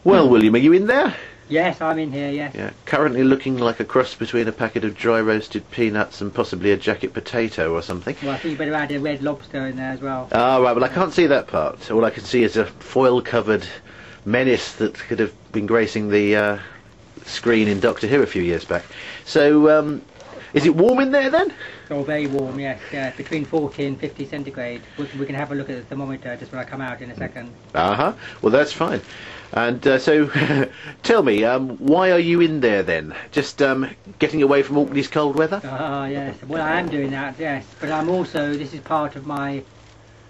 Well, William, are you in there? Yes, I'm in here, yes. Yeah. Currently looking like a cross between a packet of dry roasted peanuts and possibly a jacket potato or something. Well, I think you better add a red lobster in there as well. Ah, right, well I can't see that part. All I can see is a foil-covered menace that could have been gracing the screen in Doctor Who a few years back. So, is it warm in there then? Oh, very warm, yes. Yeah, between 40 and 50 centigrade. We can have a look at the thermometer just when I come out in a second. Uh-huh. Well, that's fine. And so, tell me, why are you in there then? Just getting away from Orkney's cold weather? Ah, yes. Well, I am doing that, yes. But I'm also, this is part of my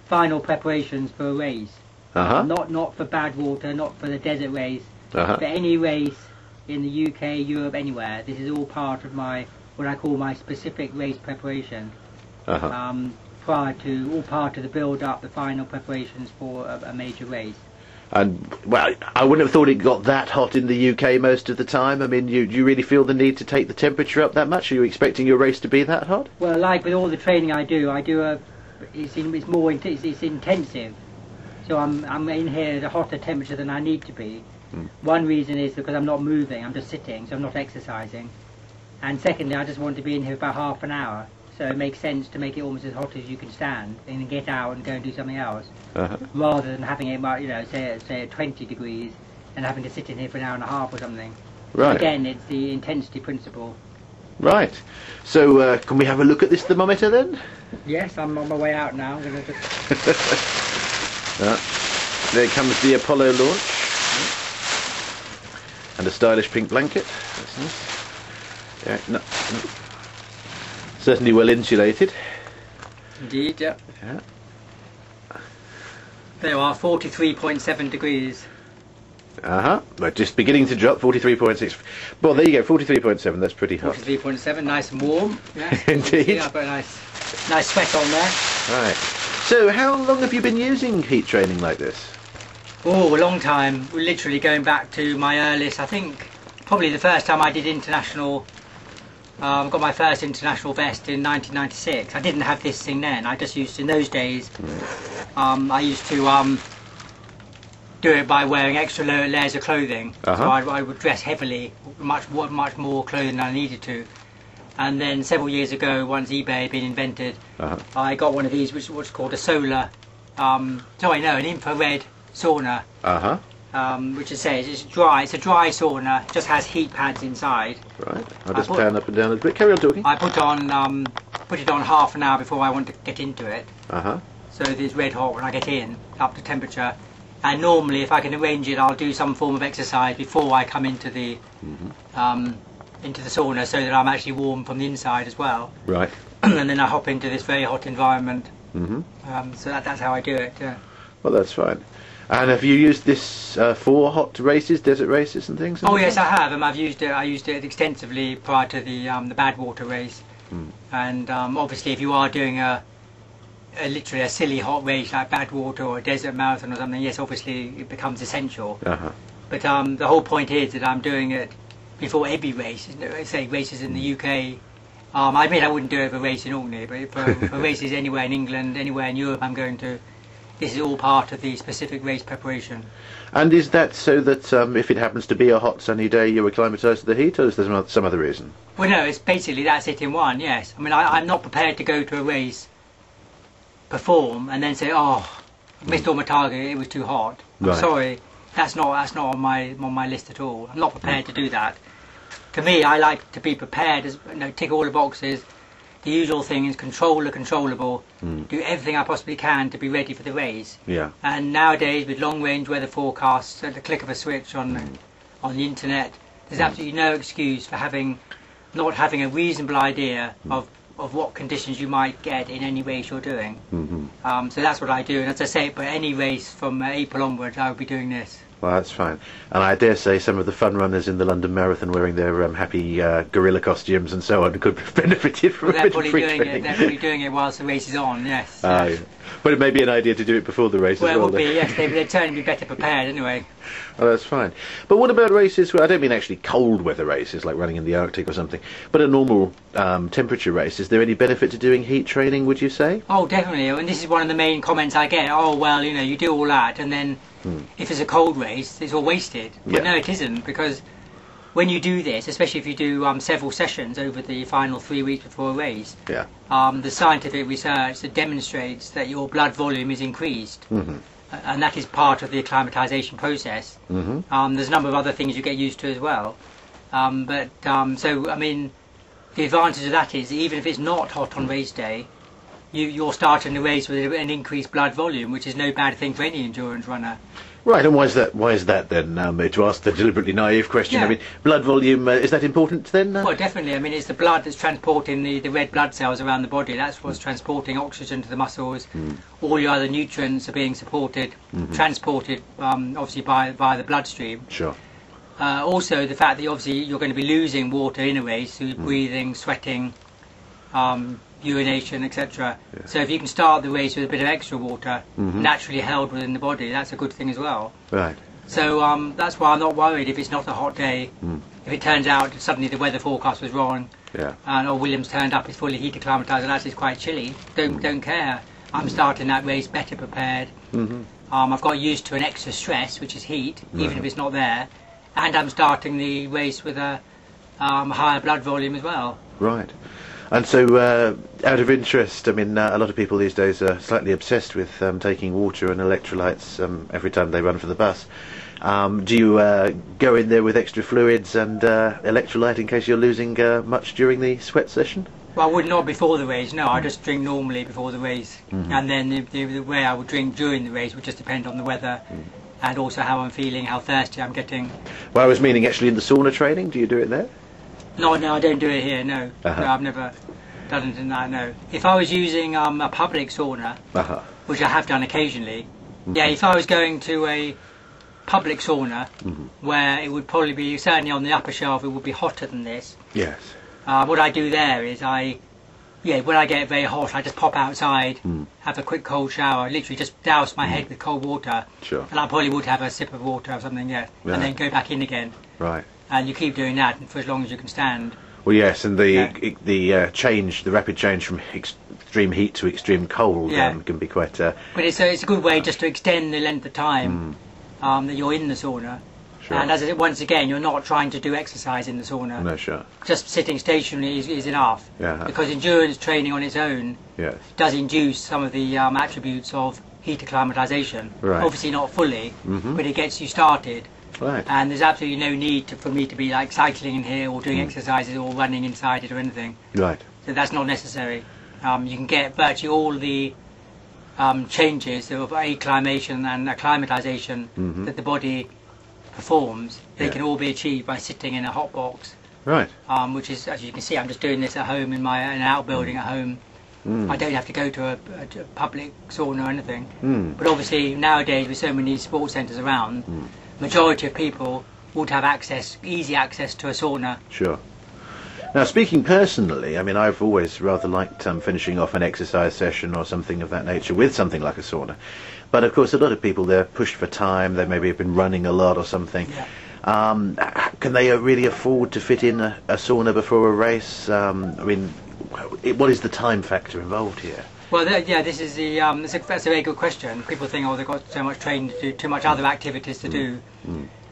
final preparations for a race. Uh-huh. Not for Badwater, not for the desert race. Uh-huh. For any race in the UK, Europe, anywhere. This is all part of my, what I call my specific race preparation. Uh-huh. All part of the build-up, the final preparations for a major race. And, well, I wouldn't have thought it got that hot in the UK most of the time. I mean, do you really feel the need to take the temperature up that much? Are you expecting your race to be that hot? Well, like with all the training I do it's intensive. So I'm in here at a hotter temperature than I need to be. One reason is because I'm not moving, I'm just sitting, so I'm not exercising. And secondly, I just want to be in here about half an hour. So it makes sense to make it almost as hot as you can stand, and then get out and go and do something else, rather than having it, you know, say at 20 degrees and having to sit in here for an hour and a half or something. Right. Again, it's the intensity principle. Right. So can we have a look at this thermometer then? Yes, I'm on my way out now. I'm going to just... There comes the Apollo launch. And a stylish pink blanket. That's nice. Yeah, no. Certainly well insulated. Indeed, yeah. Yeah. There are 43.7 degrees. Uh-huh. Well, just beginning to drop, 43.6. Well, there you go, 43.7, that's pretty hot. 43.7, nice and warm. Yes. Indeed. Yeah, I've got a nice sweat on there. Right. So, how long have you been using heat training like this? Oh, a long time. We're literally going back to my earliest, I think, probably the first time I did international. Got my first international vest in 1996. I didn't have this thing then. I just used, in those days, I used to do it by wearing extra layers of clothing. So I would dress heavily, much more clothing than I needed to. And then several years ago, once eBay had been invented, I got one of these, which was called a solar, an infrared sauna. Which is it's dry. It's a dry sauna. Just has heat pads inside. Right. I'll just pan up and down a bit. Carry on talking. I put it on half an hour before I want to get into it. So it's red hot when I get in, up to temperature. And normally, if I can arrange it, I'll do some form of exercise before I come into the sauna, so that I'm actually warm from the inside as well. Right. And then I hop into this very hot environment. So that's how I do it. Yeah. Well, that's fine. And have you used this for hot races, desert races and things? Oh yes, I have. I used it extensively prior to the Badwater race. And obviously, if you are doing literally a silly hot race like Badwater or a desert marathon or something, yes, obviously it becomes essential. But the whole point is that I'm doing it before every race. Say races in the UK. I admit I wouldn't do it for a race in Orkney, but for races anywhere in England, anywhere in Europe, I'm going to. This is all part of the specific race preparation. And is that so that if it happens to be a hot sunny day you're acclimatised to the heat, or is there some other reason? Well no, it's basically that's it in one, yes. I mean I'm not prepared to go to a race, perform and then say, oh, I missed all my target, it was too hot. I'm sorry, that's not on my list at all. I'm not prepared to do that. To me, I like to be prepared, tick all the boxes. The usual thing is control the controllable, do everything I possibly can to be ready for the race. Yeah. And nowadays, with long-range weather forecasts at the click of a switch on the internet, there's absolutely no excuse for not having a reasonable idea of what conditions you might get in any race you're doing. So that's what I do. And as I say, for any race from April onwards, I will be doing this. Well, that's fine. And I dare say some of the fun runners in the London Marathon wearing their happy gorilla costumes and so on could have benefited from a bit of free training. They're probably doing it whilst the race is on, yes. Yeah. But it may be an idea to do it before the race as well. Well, it would be, yes. They'd certainly be better prepared anyway. Oh, that's fine. But what about races, well, I don't mean actually cold weather races, like running in the Arctic or something, but a normal temperature race. Is there any benefit to doing heat training, would you say? Oh, definitely. And this is one of the main comments I get. Oh, well, you do all that, and then if it's a cold race, it's all wasted. But no, it isn't, because when you do this, especially if you do several sessions over the final 3 weeks before a race, the scientific research that demonstrates that your blood volume is increased, and that is part of the acclimatization process. There's a number of other things you get used to as well. So, I mean, the advantage of that is, even if it's not hot on race day, you're starting the race with an increased blood volume, which is no bad thing for any endurance runner. Right, and why is that then? To ask the deliberately naive question, I mean, blood volume, is that important then? Well, definitely. I mean, it's the blood that's transporting the red blood cells around the body. That's what's transporting oxygen to the muscles. All your other nutrients are being transported, obviously, by the bloodstream. Sure. Also, the fact that obviously you're going to be losing water in a race through breathing, sweating, urination, etc. So if you can start the race with a bit of extra water naturally held within the body, that's a good thing as well. Right. So that's why I'm not worried if it's not a hot day. If it turns out suddenly the weather forecast was wrong, or Williams turned up, it's fully heat acclimatized and actually it's quite chilly, don't care. I'm starting that race better prepared. I've got used to an extra stress, which is heat, even if it's not there, and I'm starting the race with a higher blood volume as well. Right. And so, out of interest, I mean, a lot of people these days are slightly obsessed with taking water and electrolytes every time they run for the bus. Do you go in there with extra fluids and electrolyte in case you're losing much during the sweat session? Well, I would not before the race, no. I just drink normally before the race. And then the way I would drink during the race would just depend on the weather and also how I'm feeling, how thirsty I'm getting. Well, I was meaning actually in the sauna training. Do you do it there? No, I don't do it here, no. No, I've never done it in that, no. If I was using a public sauna, which I have done occasionally, if I was going to a public sauna where it would probably be, certainly on the upper shelf, it would be hotter than this. Yes. What I do there is when I get very hot, I just pop outside, have a quick cold shower, literally just douse my head with cold water. Sure. And I probably would have a sip of water or something, and then go back in again. Right. And you keep doing that for as long as you can stand. Well, yes, and the change, the rapid change from extreme heat to extreme cold can be quite... But it's a good way just to extend the length of time that you're in the sauna. Sure. And once again, you're not trying to do exercise in the sauna. No, sure. Just sitting stationary is enough. Because endurance training on its own does induce some of the attributes of heat acclimatization. Right. Obviously not fully, but it gets you started. Right. And there's absolutely no need for me to be like cycling in here or doing exercises or running inside it or anything. Right. So that's not necessary. You can get virtually all the changes of acclimation and acclimatization that the body performs. They can all be achieved by sitting in a hot box. Right. Which is, as you can see, I'm just doing this at home in an outbuilding at home. I don't have to go to a public sauna or anything. But obviously nowadays with so many sports centres around, majority of people would have easy access to a sauna. Sure. Now, speaking personally, I mean, I've always rather liked finishing off an exercise session or something of that nature with something like a sauna. But of course, a lot of people, they're pushed for time. They maybe have been running a lot or something. Can they really afford to fit in a sauna before a race? I mean, what is the time factor involved here? Well, this is that's a very good question. People think, oh, they've got so much training to do, too much other activities to do.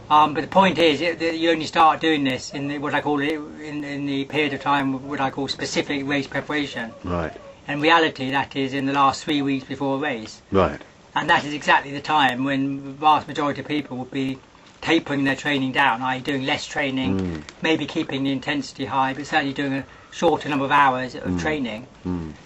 But the point is, you only start doing this in what I call in the period of time what I call specific race preparation. Right. In reality, that is in the last 3 weeks before a race. Right. And that is exactly the time when the vast majority of people would be tapering their training down, i.e. doing less training, maybe keeping the intensity high, but certainly doing a shorter number of hours of training.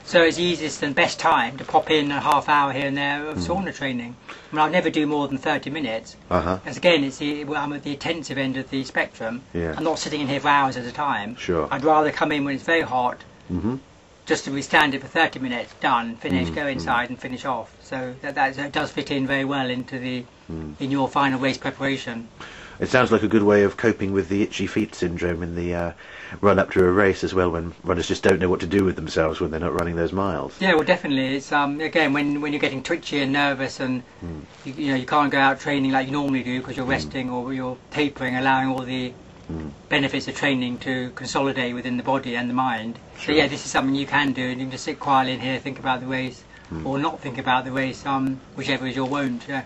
So it's easiest and best time to pop in a half hour here and there of sauna training. I mean, I'll never do more than 30 minutes. As again, I'm at the intensive end of the spectrum. I'm not sitting in here for hours at a time. Sure. I'd rather come in when it's very hot, just to withstand it for 30 minutes, done, finish, go inside and finish off. So that does fit in very well into in your final race preparation. It sounds like a good way of coping with the itchy feet syndrome in the run up to a race as well, when runners just don't know what to do with themselves when they're not running those miles. Yeah, well, definitely. It's again when you're getting twitchy and nervous and you can't go out training like you normally do because you're resting or you're tapering, allowing all the benefits of training to consolidate within the body and the mind. Sure. So yeah, this is something you can do, and you can just sit quietly in here, think about the race, or not think about the race, whichever is your wont. Yeah.